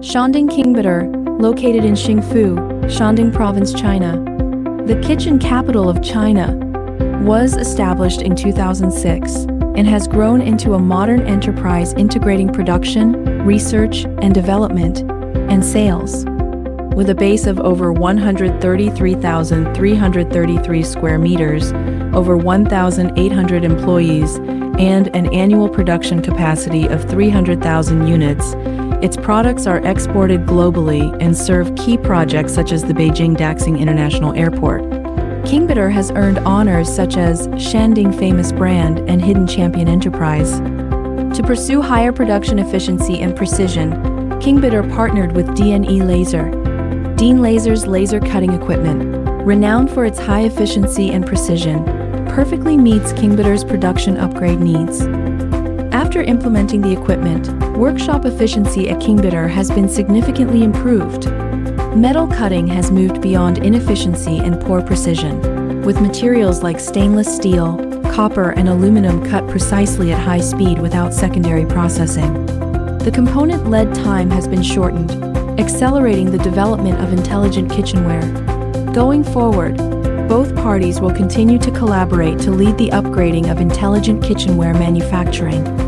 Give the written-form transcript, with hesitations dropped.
Shandong Kingbetter, located in Xingfu, Shandong Province, China. The kitchen capital of China was established in 2006 and has grown into a modern enterprise integrating production, research and development, and sales. With a base of over 133,333 square meters, over 1,800 employees, and an annual production capacity of 300,000 units, its products are exported globally and serve key projects such as the Beijing Daxing International Airport. Kingbetter has earned honors such as Shandong Famous Brand and Hidden Champion Enterprise. To pursue higher production efficiency and precision, Kingbetter partnered with DNE Laser. DNE Laser's laser cutting equipment, renowned for its high efficiency and precision, perfectly meets Kingbetter's production upgrade needs. After implementing the equipment, workshop efficiency at Kingbetter has been significantly improved. Metal cutting has moved beyond inefficiency and poor precision, with materials like stainless steel, copper and aluminum cut precisely at high speed without secondary processing. The component lead time has been shortened, accelerating the development of intelligent kitchenware. Going forward, both parties will continue to collaborate to lead the upgrading of intelligent kitchenware manufacturing.